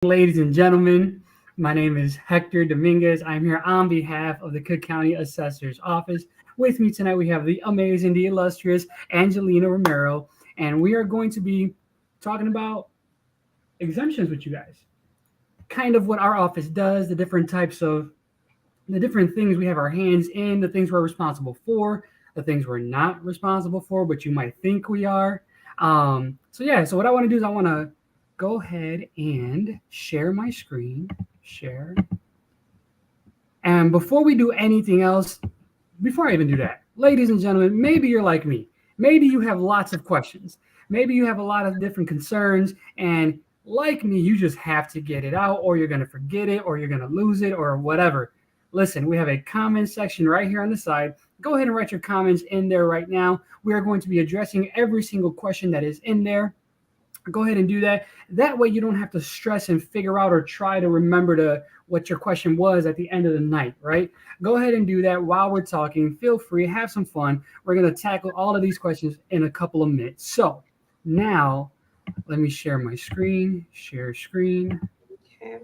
Ladies and gentlemen, my name is Hector Dominguez. I'm here on behalf of the Cook County Assessor's Office. With me tonight, we have the amazing, the illustrious Angelina Romero, and we are going to be talking about exemptions with you guys. Kind of what our office does, the different things we have our hands in, the things we're responsible for, the things we're not responsible for, but you might think we are. So what I want to do is I want to go ahead and share my screen. Share. And before we do anything else, before I even do that, ladies and gentlemen, maybe you're like me. Maybe you have lots of questions. Maybe you have a lot of different concerns. And like me, you just have to get it out, or you're going to forget it, or you're going to lose it, or whatever. Listen, we have a comment section right here on the side. Go ahead and write your comments in there right now. We are going to be addressing every single question that is in there. Go ahead and do that. That way you don't have to stress and figure out or try to remember what your question was at the end of the night, right? Go ahead and do that while we're talking. Feel free, have some fun. We're going to tackle all of these questions in a couple of minutes. So now let me share my screen, share screen. Okay.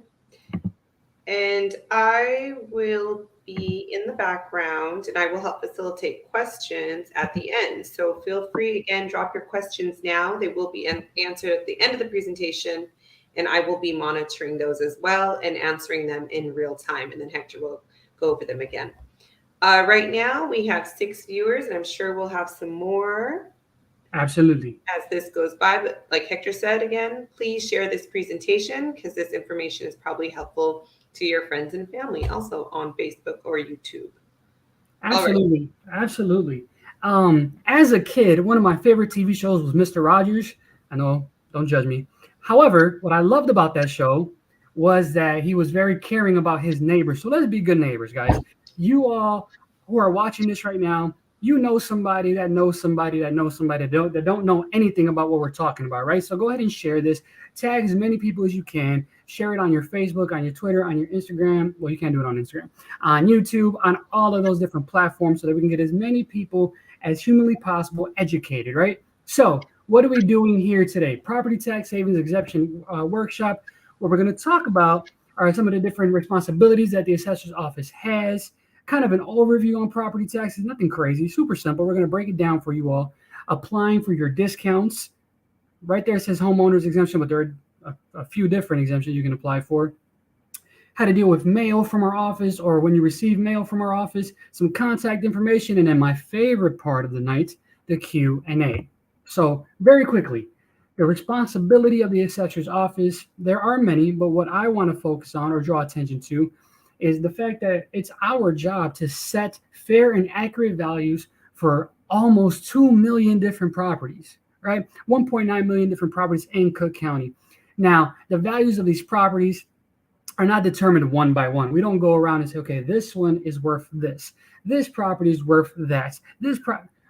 And I will be in the background and I will help facilitate questions at the end. So feel free, again, drop your questions now. They will be answered at the end of the presentation, and I will be monitoring those as well and answering them in real time. And then Hector will go over them again. Right now we have 6 viewers, and I'm sure we'll have some more. Absolutely. As this goes by, but like Hector said, again, please share this presentation because this information is probably helpful to your friends and family, also on Facebook or YouTube. Absolutely. Right. Absolutely. As a kid, one of my favorite TV shows was Mr. Rogers. I know, don't judge me. However, what I loved about that show was that he was very caring about his neighbors. So let's be good neighbors, guys. You all who are watching this right now, you know somebody that knows somebody that knows somebody that don't know anything about what we're talking about, right? So go ahead and share this. Tag as many people as you can. Share it on your Facebook, on your Twitter, on your Instagram. Well, you can't do it on Instagram. On YouTube, on all of those different platforms so that we can get as many people as humanly possible educated, right? So what are we doing here today? Property tax savings exemption workshop. What we're going to talk about are some of the different responsibilities that the assessor's office has. Kind of an overview on property taxes, nothing crazy, super simple. We're going to break it down for you all. Applying for your discounts. Right there it says homeowners exemption, but there are a few different exemptions you can apply for. How to deal with mail from our office, or when you receive mail from our office, some contact information, and then my favorite part of the night, the Q&A. So very quickly, the responsibility of the assessor's office, there are many, but what I want to focus on or draw attention to is the fact that it's our job to set fair and accurate values for almost 2 million different properties, right? 1.9 million different properties in Cook County. Now, the values of these properties are not determined one by one. We don't go around and say, okay, this one is worth this. This property is worth that.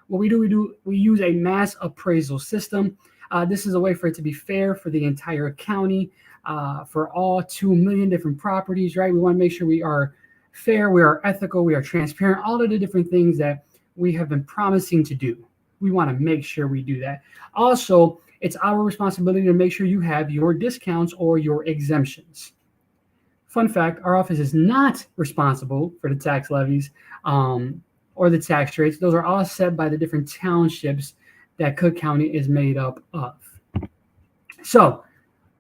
What we do, we use a mass appraisal system. This is a way for it to be fair for the entire county. For all 2 million different properties, right? We want to make sure we are fair, we are ethical, we are transparent, all of the different things that we have been promising to do. We want to make sure we do that. Also, it's our responsibility to make sure you have your discounts or your exemptions. Fun fact, our office is not responsible for the tax levies or the tax rates. Those are all set by the different townships that Cook County is made up of. So,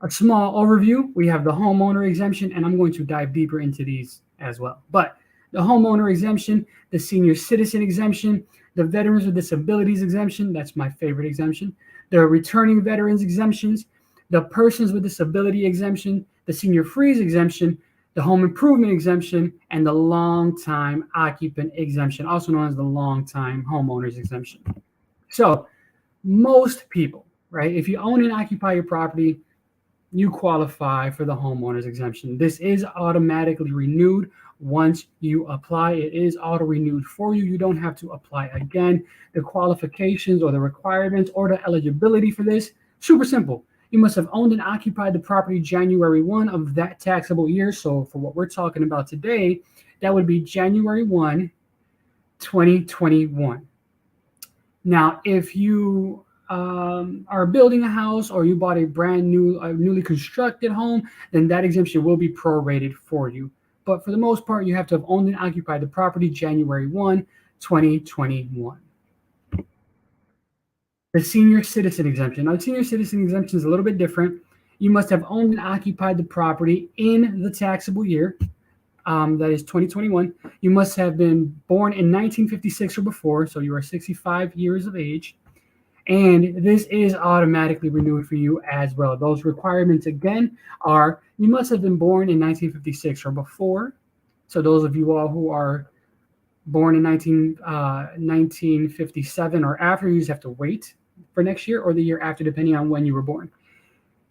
a small overview, we have the homeowner exemption, and I'm going to dive deeper into these as well. But the homeowner exemption, the senior citizen exemption, the veterans with disabilities exemption, that's my favorite exemption, the returning veterans exemptions, the persons with disability exemption, the senior freeze exemption, the home improvement exemption, and the long-time occupant exemption, also known as the long-time homeowners exemption. So most people, right, if you own and occupy your property, you qualify for the homeowners exemption. This is automatically renewed once you apply. It is auto-renewed for you. You don't have to apply again. The qualifications or the requirements or the eligibility for this, super simple. You must have owned and occupied the property January 1 of that taxable year. So for what we're talking about today, that would be January 1, 2021. Now, if you are building a house or you bought a brand new, newly constructed home, then that exemption will be prorated for you. But for the most part, you have to have owned and occupied the property January 1, 2021. The senior citizen exemption. Now, the senior citizen exemption is a little bit different. You must have owned and occupied the property in the taxable year, that is 2021. You must have been born in 1956 or before, so you are 65 years of age. And this is automatically renewed for you as well. Those requirements, again, are you must have been born in 1956 or before. So those of you all who are born in 1957 or after, you just have to wait for next year or the year after, depending on when you were born.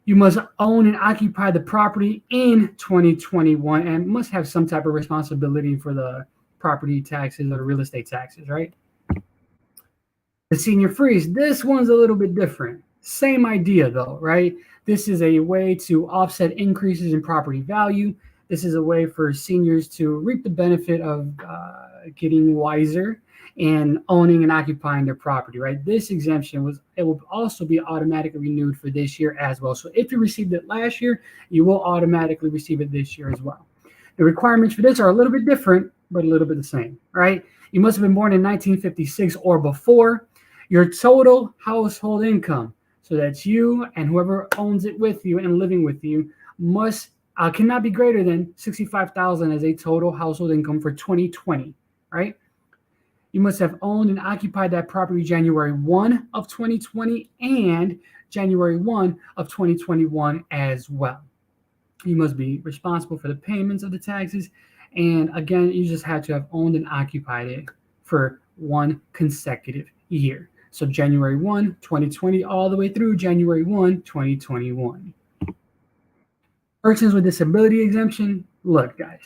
You must own and occupy the property in 2021 and must have some type of responsibility for the property taxes or the real estate taxes, right? The senior freeze, this one's a little bit different. Same idea though, right? This is a way to offset increases in property value. This is a way for seniors to reap the benefit of getting wiser and owning and occupying their property, right? This exemption will also be automatically renewed for this year as well. So if you received it last year, you will automatically receive it this year as well. The requirements for this are a little bit different, but a little bit the same, right? You must have been born in 1956 or before. Your total household income, so that's you and whoever owns it with you and living with you, cannot be greater than $65,000 as a total household income for 2020, right? You must have owned and occupied that property January 1 of 2020 and January 1 of 2021 as well. You must be responsible for the payments of the taxes. And again, you just had to have owned and occupied it for one consecutive year. So January 1, 2020, all the way through January 1, 2021. Persons with disability exemption, look, guys,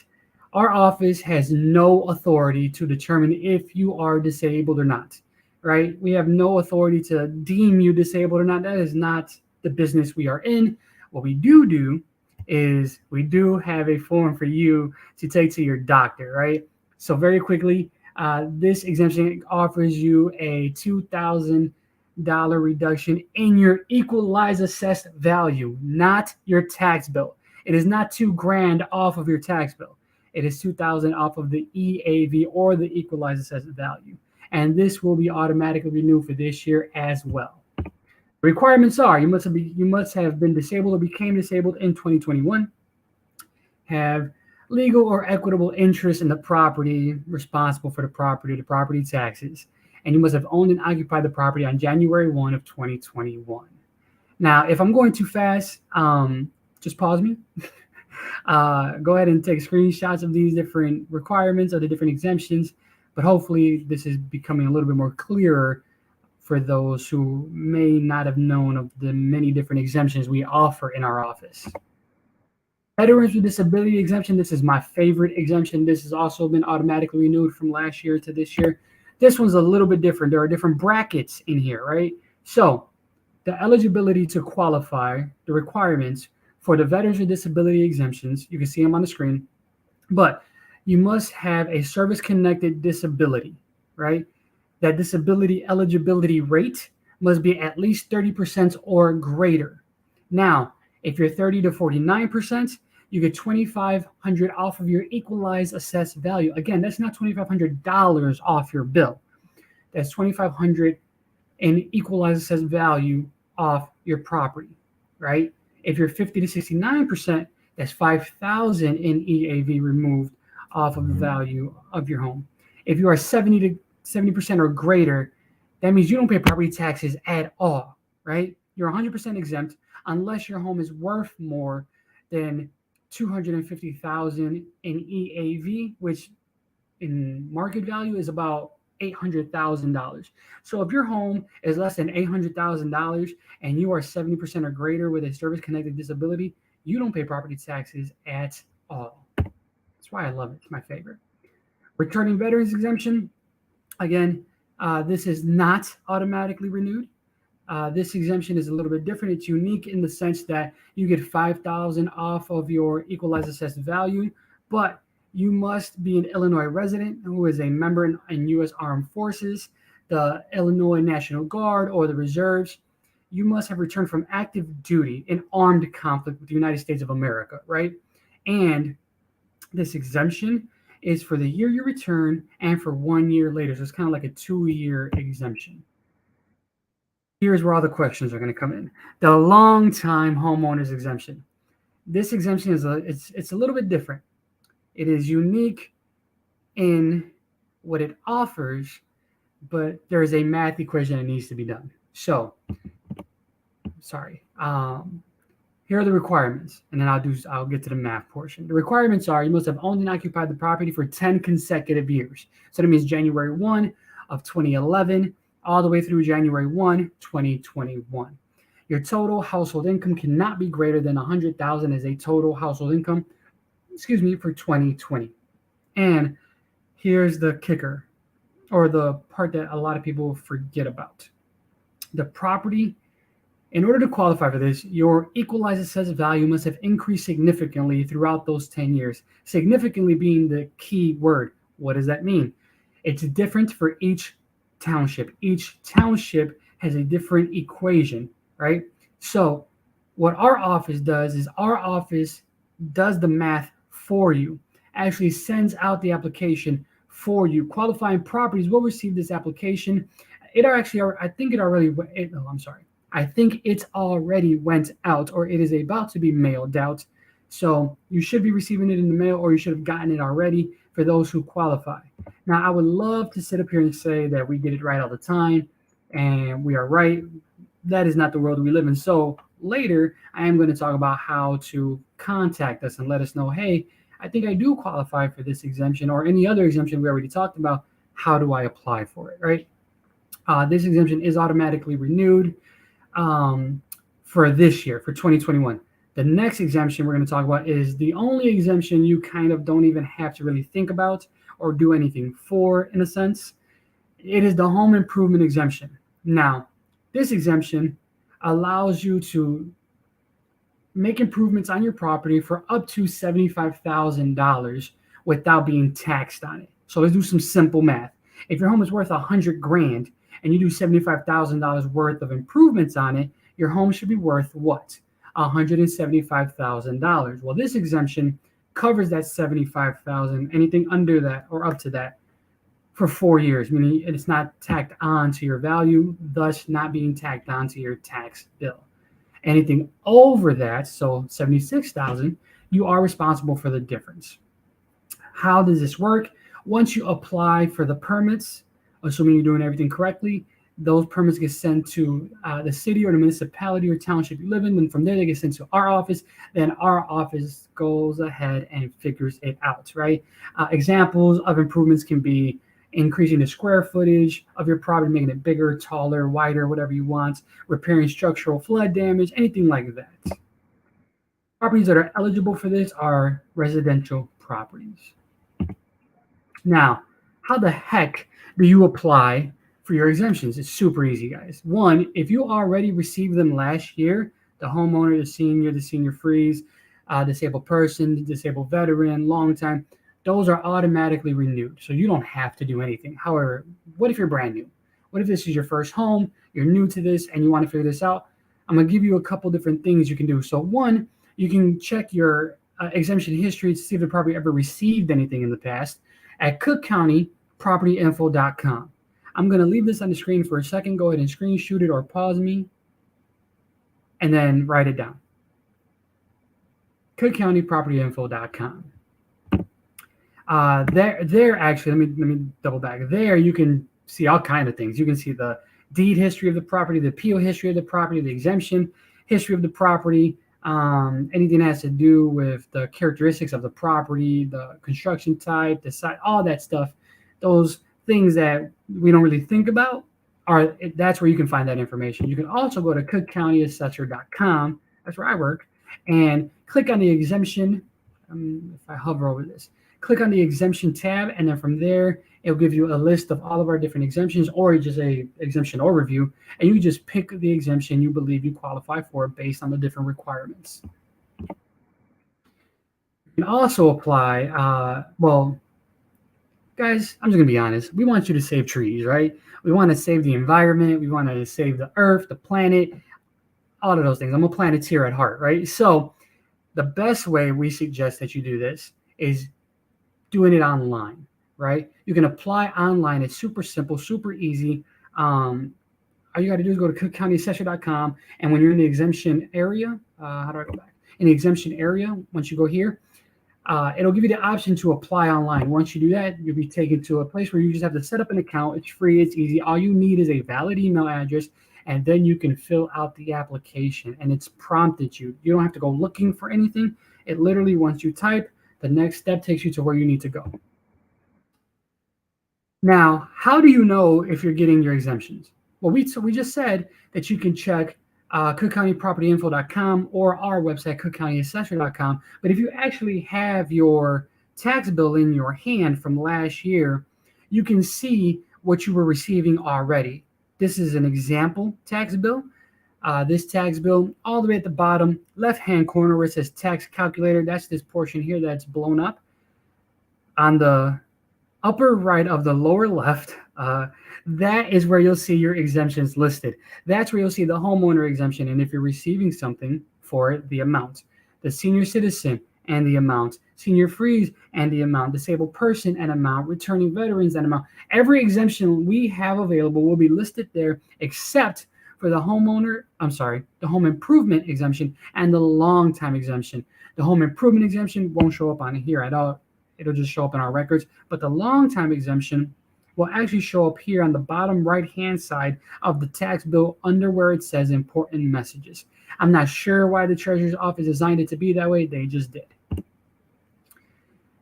our office has no authority to determine if you are disabled or not, right? We have no authority to deem you disabled or not. That is not the business we are in. What we do is we do have a form for you to take to your doctor, right? So very quickly, this exemption offers you a $2,000 reduction in your equalized assessed value, not your tax bill. It is not $2,000 off of your tax bill. It is $2,000 off of the EAV or the equalized assessed value. And this will be automatically renewed for this year as well. The requirements are you must have been disabled or became disabled in 2021, have legal or equitable interest in the property, responsible for the property taxes, and you must have owned and occupied the property on January 1 of 2021. Now, if I'm going too fast, just pause me. Go ahead and take screenshots of these different requirements or the different exemptions, but hopefully this is becoming a little bit more clearer for those who may not have known of the many different exemptions we offer in our office. Veterans with disability exemption, this is my favorite exemption. This has also been automatically renewed from last year to this year. This one's a little bit different. There are different brackets in here, right? So the eligibility to qualify, the requirements for the veterans with disability exemptions, you can see them on the screen, but you must have a service-connected disability, right? That disability eligibility rate must be at least 30% or greater. Now, if you're 30 to 49%, you get $2,500 off of your equalized assessed value. Again, that's not $2,500 off your bill. That's $2,500 in equalized assessed value off your property, right? If you're 50 to 69%, that's $5,000 in EAV removed off of the value of your home. If you are 70% or greater, that means you don't pay property taxes at all, right? You're 100% exempt unless your home is worth more than $250,000 in EAV, which in market value is about $800,000. So if your home is less than $800,000 and you are 70% or greater with a service-connected disability, you don't pay property taxes at all. That's why I love it. It's my favorite. Returning veterans exemption. Again, this is not automatically renewed. This exemption is a little bit different. It's unique in the sense that you get $5,000 off of your equalized assessed value, but you must be an Illinois resident who is a member in U.S. Armed Forces, the Illinois National Guard, or the Reserves. you must have returned from active duty in armed conflict with the United States of America, right? And this exemption is for the year you return and for 1 year later. So it's kind of like a 2 year exemption. Here's where all the questions are going to come in. The long time homeowners exemption. This exemption is it's a little bit different. It is unique in what it offers, but there is a math equation that needs to be done. So, sorry. Here are the requirements, and then I'll get to the math portion. The requirements are you must have owned and occupied the property for 10 consecutive years. So that means January 1 of 2011 all the way through January 1, 2021. Your total household income cannot be greater than $100,000 as a total household income, for 2020. And here's the kicker, or the part that a lot of people forget about. The property, in order to qualify for this, your equalized assessed value must have increased significantly throughout those 10 years. Significantly being the key word. What does that mean? It's different for each township. Each township has a different equation, right? So what our office does is our office does the math for you, actually sends out the application for you. Qualifying properties will receive this application. I think it's already went out, or it is about to be mailed out. So you should be receiving it in the mail, or you should have gotten it already for those who qualify. Now, I would love to sit up here and say that we get it right all the time and we are right. That is not the world we live in. So later, I am going to talk about how to contact us and let us know, hey, I think I do qualify for this exemption or any other exemption we already talked about. How do I apply for it, right? This exemption is automatically renewed for this year, for 2021. The next exemption we're going to talk about is the only exemption you kind of don't even have to really think about or do anything for, in a sense. It is the home improvement exemption. Now, this exemption allows you to make improvements on your property for up to $75,000 without being taxed on it. So let's do some simple math. If your home is worth $100,000 and you do $75,000 worth of improvements on it, your home should be worth what? $175,000. Well, this exemption covers that $75,000, anything under that or up to that, for 4 years, meaning it's not tacked on to your value, thus not being tacked on to your tax bill. Anything over that, so $76,000, you are responsible for the difference. How does this work? Once you apply for the permits, assuming you're doing everything correctly, those permits get sent to the city or the municipality or township you live in. And from there, they get sent to our office. Then our office goes ahead and figures it out, right? Examples of improvements can be increasing the square footage of your property, making it bigger, taller, wider, whatever you want, repairing structural flood damage, anything like that. Properties that are eligible for this are residential properties. Now, how the heck do you apply for your exemptions? It's super easy, guys. One, if you already received them last year, the homeowner, the senior freeze, disabled person, disabled veteran, long time, those are automatically renewed. So you don't have to do anything. However, what if you're brand new? What if this is your first home, you're new to this, and you want to figure this out? I'm going to give you a couple different things you can do. So one, you can check your exemption history to see if the property ever received anything in the past at cookcountypropertyinfo.com. I'm going to leave this on the screen for a second. Go ahead and screenshot it or pause me and then write it down. cookcountypropertyinfo.com. There actually, let me double back. There you can see all kinds of things. You can see the deed history of the property, the appeal history of the property, the exemption history of the property, anything that has to do with the characteristics of the property, the construction type, the site, all that stuff. Those things that we don't really think about that's where you can find that information. You can also go to cookcountyassessor.com. That's where I work, and click on the exemption. If I hover over this, click on the exemption tab, and then from there, it'll give you a list of all of our different exemptions, or just a exemption overview, and you just pick the exemption you believe you qualify for based on the different requirements. You can also apply, guys, I'm just going to be honest. We want you to save trees, right? We want to save the environment. We want to save the earth, the planet, all of those things. I'm a Planeteer at heart, right? So the best way we suggest that you do this is doing it online, right? You can apply online. It's super simple, super easy. All you got to do is go to cookcountyassessor.com. And when you're in the exemption area, how do I go back? In the exemption area, once you go here, it'll give you the option to apply online. Once you do that, you'll be taken to a place where you just have to set up an account. It's free, it's easy. All you need is a valid email address, and then you can fill out the application. And it's prompted you. You don't have to go looking for anything. It literally, once you type, the next step takes you to where you need to go. Now, how do you know if you're getting your exemptions? Well, we just said that you can check cookcountypropertyinfo.com or our website, cookcountyassessor.com. But if you actually have your tax bill in your hand from last year, you can see what you were receiving already. This is an example tax bill. This tax bill, all the way at the bottom left-hand corner where it says tax calculator, that's this portion here that's blown up. On the upper right of the lower left, that is where you'll see your exemptions listed. That's where you'll see the homeowner exemption, and if you're receiving something for it, the amount, the senior citizen and the amount, senior freeze and the amount, disabled person and amount, returning veterans and amount. Every exemption we have available will be listed there, except for the the home improvement exemption and the long time exemption. The home improvement exemption won't show up on here at all. It'll just show up in our records. But the long time exemption will actually show up here on the bottom right-hand side of the tax bill under where it says important messages. I'm not sure why the Treasurer's Office designed it to be that way. They just did.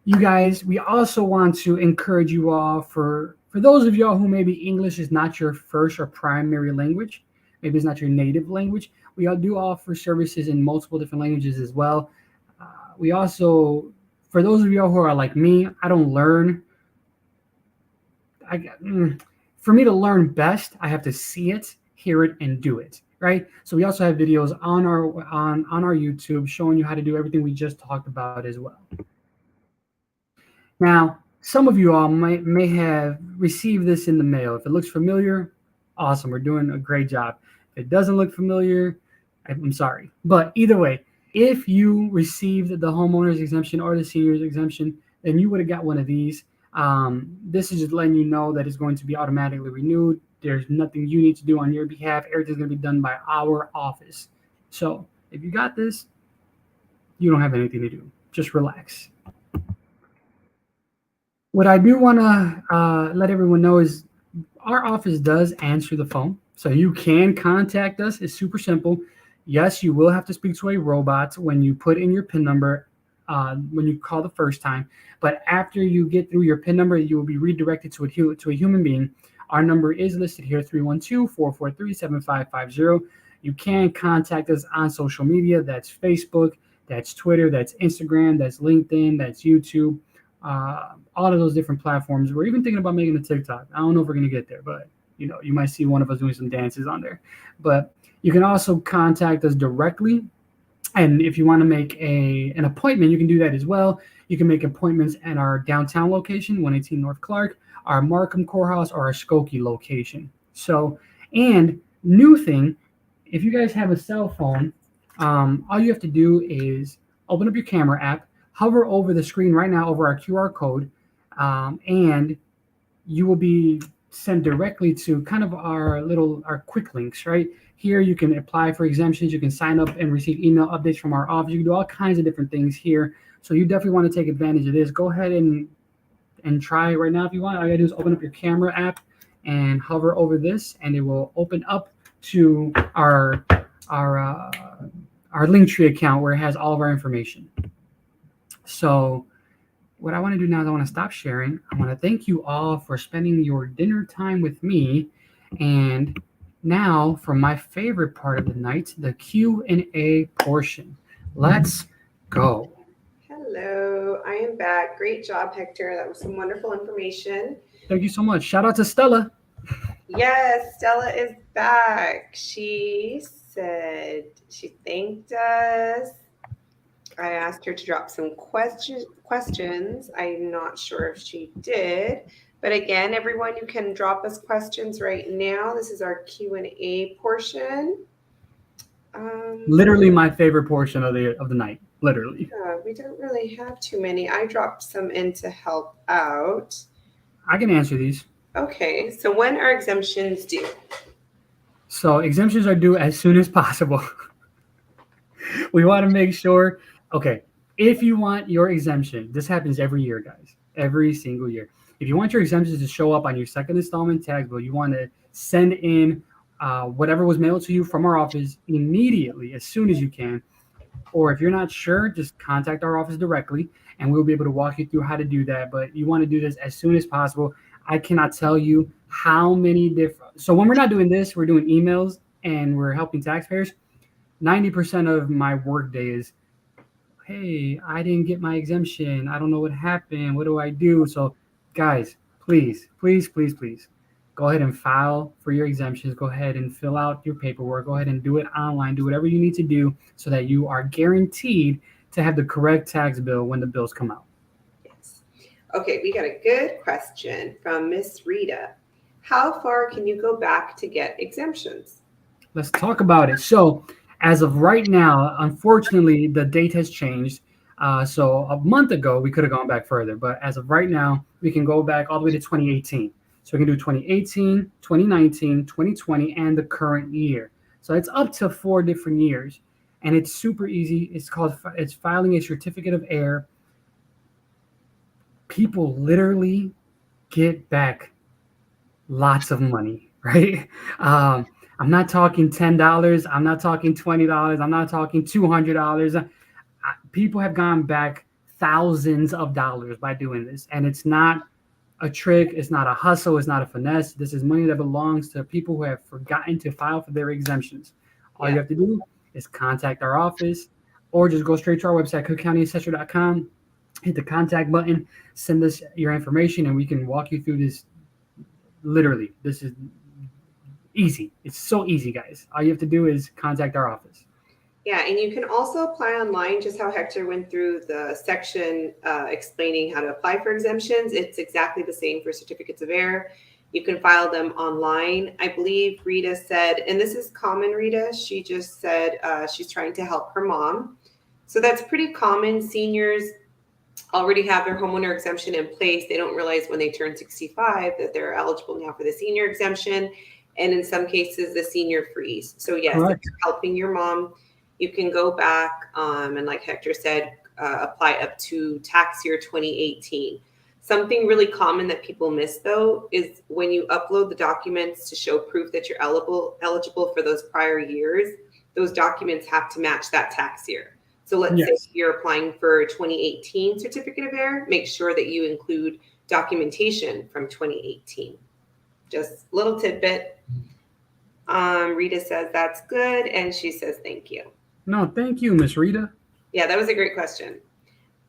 You guys, we also want to encourage you all, for those of y'all who maybe English is not your first or primary language, maybe it's not your native language, we all do offer services in multiple different languages as well. We also, for those of y'all who are like me, I don't learn. For me to learn best, I have to see it, hear it, and do it, right? So we also have videos on our YouTube showing you how to do everything we just talked about as well. Now, some of you all may have received this in the mail. If it looks familiar, awesome, we're doing a great job. If it doesn't look familiar, I'm sorry. But either way, if you received the homeowner's exemption or the senior's exemption, then you would have got one of these. This is just letting you know that it's going to be automatically renewed. There's nothing you need to do on your behalf. Everything's going to be done by our office. So if you got this, you don't have anything to do. Just relax. What I do want to let everyone know is our office does answer the phone. So you can contact us. It's super simple. Yes, you will have to speak to a robot when you put in your PIN number when you call the first time. But after you get through your PIN number, you will be redirected to a human being. Our number is listed here, 312-443-7550. You can contact us on social media. That's Facebook, that's Twitter, that's Instagram, that's LinkedIn, that's YouTube. All of those different platforms. We're even thinking about making a TikTok. I don't know if we're going to get there, but you might see one of us doing some dances on there. But you can also contact us directly. And if you want to make an appointment, you can do that as well. You can make appointments at our downtown location, 118 North Clark, our Markham Courthouse, or our Skokie location. So, and new thing, if you guys have a cell phone, all you have to do is open up your camera app, hover over the screen right now over our QR code, and you will be sent directly to kind of our quick links, right? Here you can apply for exemptions, you can sign up and receive email updates from our office. You can do all kinds of different things here. So you definitely want to take advantage of this. Go ahead and try it right now if you want. All you gotta do is open up your camera app and hover over this, and it will open up to our Linktree account where it has all of our information. So what I want to do now is I want to stop sharing. I want to thank you all for spending your dinner time with me. And now for my favorite part of the night, the Q&A portion. Let's go. Hello, I am back. Great job, Hector. That was some wonderful information. Thank you so much. Shout out to Stella. Yes, Stella is back. She said she thanked us. I asked her to drop some questions. I'm not sure if she did. But again, everyone, you can drop us questions right now. This is our Q&A portion. Literally my favorite portion of the night. Literally. We don't really have too many. I dropped some in to help out. I can answer these. Okay, so when are exemptions due? So exemptions are due as soon as possible. We want to make sure, okay, if you want your exemption, this happens every year, guys, every single year. If you want your exemptions to show up on your second installment tax bill, you want to send in whatever was mailed to you from our office immediately, as soon as you can. Or if you're not sure, just contact our office directly and we'll be able to walk you through how to do that. But you want to do this as soon as possible. I cannot tell you how many different. So when we're not doing this, we're doing emails and we're helping taxpayers. 90% of my work day is, hey, I didn't get my exemption. I don't know what happened. What do I do? So, guys, please, please, please, please go ahead and file for your exemptions. Go ahead and fill out your paperwork. Go ahead and do it online. Do whatever you need to do so that you are guaranteed to have the correct tax bill when the bills come out. Yes. Okay, we got a good question from Miss Rita. How far can you go back to get exemptions? Let's talk about it. So, as of right now, unfortunately, the date has changed. So a month ago, we could have gone back further. But as of right now, we can go back all the way to 2018. So we can do 2018, 2019, 2020, and the current year. So it's up to 4 different years. And it's super easy. It's filing a certificate of error. People literally get back lots of money, right? I'm not talking $10. I'm not talking $20. I'm not talking $200. People have gone back thousands of dollars by doing this. And it's not a trick. It's not a hustle. It's not a finesse. This is money that belongs to people who have forgotten to file for their exemptions. All you have to do is contact our office or just go straight to our website, cookcountyassessor.com, hit the contact button, send us your information, and we can walk you through this. Literally, this is easy. It's so easy, guys. All you have to do is contact our office. Yeah, and you can also apply online, just how Hector went through the section explaining how to apply for exemptions. It's exactly the same for certificates of error. You can file them online. I believe Rita said, and this is common, Rita, she just said she's trying to help her mom. So that's pretty common. Seniors already have their homeowner exemption in place. They don't realize when they turn 65 that they're eligible now for the senior exemption. And in some cases, the senior freeze. So yes, if you're helping your mom, you can go back and like Hector said, apply up to tax year 2018. Something really common that people miss though is when you upload the documents to show proof that you're eligible for those prior years, those documents have to match that tax year. So let's say you're applying for 2018 certificate of error, make sure that you include documentation from 2018. Just a little tidbit. Rita says that's good, and she says thank you. No, thank you, Miss Rita. Yeah, that was a great question.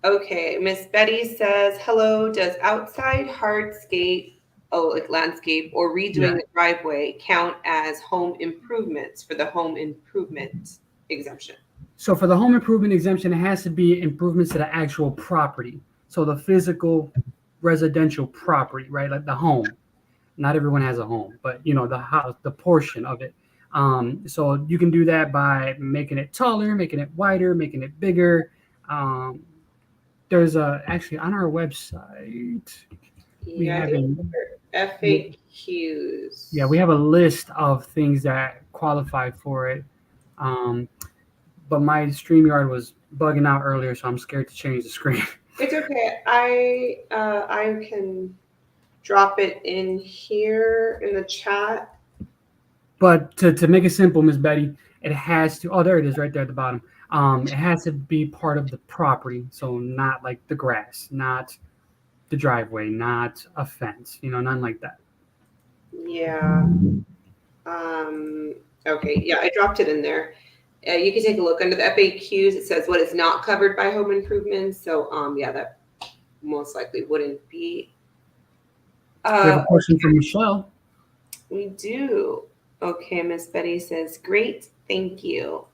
Okay, Miss Betty says, hello, does outside hardscape, like landscape or redoing the driveway count as home improvements for the home improvement exemption? So for the home improvement exemption, it has to be improvements to the actual property. So the physical residential property, right? Like the home. Not everyone has a home, but you know, the house, the portion of it. So you can do that by making it taller, making it wider, making it bigger. There's actually on our website, we have FAQs. Yeah, we have a list of things that qualify for it. But my StreamYard was bugging out earlier, so I'm scared to change the screen. It's okay. I can drop it in here in the chat. But to make it simple, Miss Betty, it has to, there it is right there at the bottom. It has to be part of the property. So not like the grass, not the driveway, not a fence, none like that. Yeah. Okay. Yeah, I dropped it in there. You can take a look under the FAQs. It says what is not covered by home improvements. So yeah, that most likely wouldn't be. We have a question from Michelle. We do. Okay, Miss Betty says, great, thank you.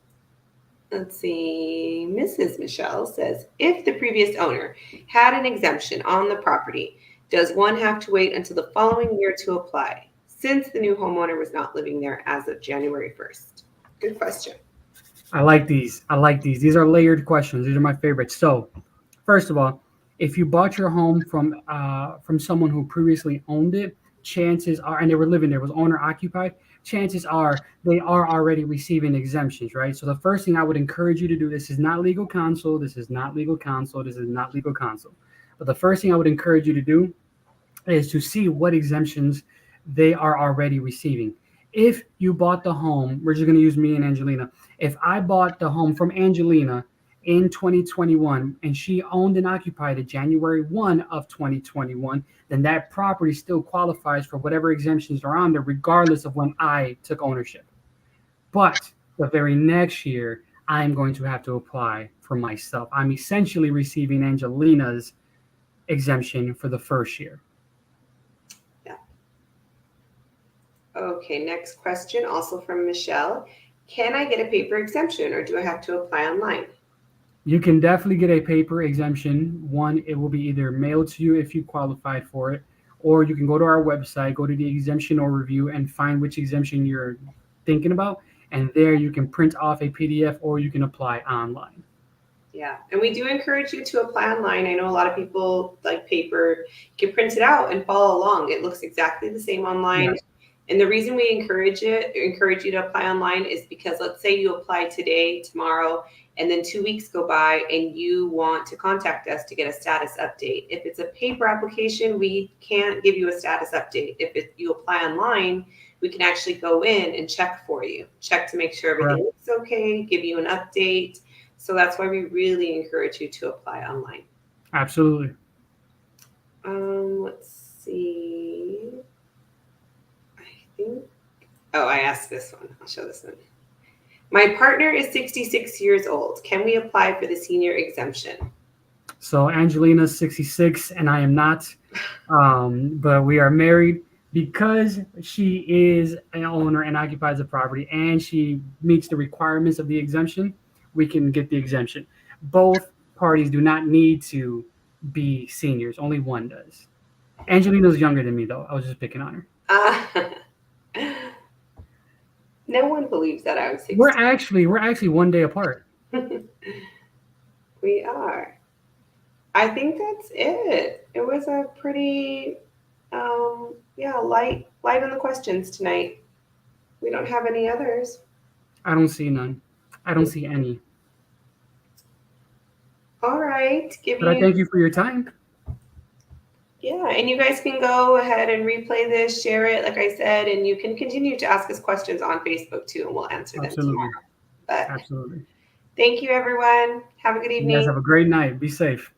Let's see. Mrs. Michelle says, if the previous owner had an exemption on the property, does one have to wait until the following year to apply, since the new homeowner was not living there as of January 1st? Good question. I like these. I like these. These are layered questions. These are my favorites. So, first of all, if you bought your home from someone who previously owned it, chances are, and they were living there, was owner occupied, chances are they are already receiving exemptions, right? So the first thing I would encourage you to do, this is not legal counsel, this is not legal counsel, this is not legal counsel. But the first thing I would encourage you to do is to see what exemptions they are already receiving. If you bought the home, we're just going to use me and Angelina. If I bought the home from Angelina in 2021 and she owned and occupied it January 1 of 2021, then that property still qualifies for whatever exemptions are on there, regardless of when I took ownership. But the very next year, I'm going to have to apply for myself. I'm essentially receiving Angelina's exemption for the first year. Yeah. Okay, next question, also from Michelle. Can I get a paper exemption or do I have to apply online? You can definitely get a paper exemption. One, it will be either mailed to you if you qualified for it, or you can go to our website, go to the exemption overview, and find which exemption you're thinking about. And there you can print off a PDF or you can apply online. Yeah, and we do encourage you to apply online. I know a lot of people like paper. You can print it out and follow along. It looks exactly the same online. Yes. And the reason we encourage you to apply online is because let's say you apply today, tomorrow, and then 2 weeks go by and you want to contact us to get a status update. If it's a paper application, we can't give you a status update. If you apply online, we can actually go in and check for you, check to make sure everything looks okay, give you an update. So that's why we really encourage you to apply online. Absolutely. Let's see. I asked this one. I'll show this one. My partner is 66 years old. Can we apply for the senior exemption? So Angelina's 66 and I am not, but we are married. Because she is an owner and occupies the property and she meets the requirements of the exemption, we can get the exemption. Both parties do not need to be seniors. Only one does. Angelina's younger than me, though. I was just picking on her. No one believes that I was 60. We're actually 1 day apart. We are. I think that's it. It was a pretty light on the questions tonight. We don't have any others. I don't see none. I don't see any. All right. I thank you for your time. Yeah, and you guys can go ahead and replay this, share it, like I said, and you can continue to ask us questions on Facebook too, and we'll answer them tomorrow. But absolutely. Thank you, everyone. Have a good evening. You guys have a great night. Be safe.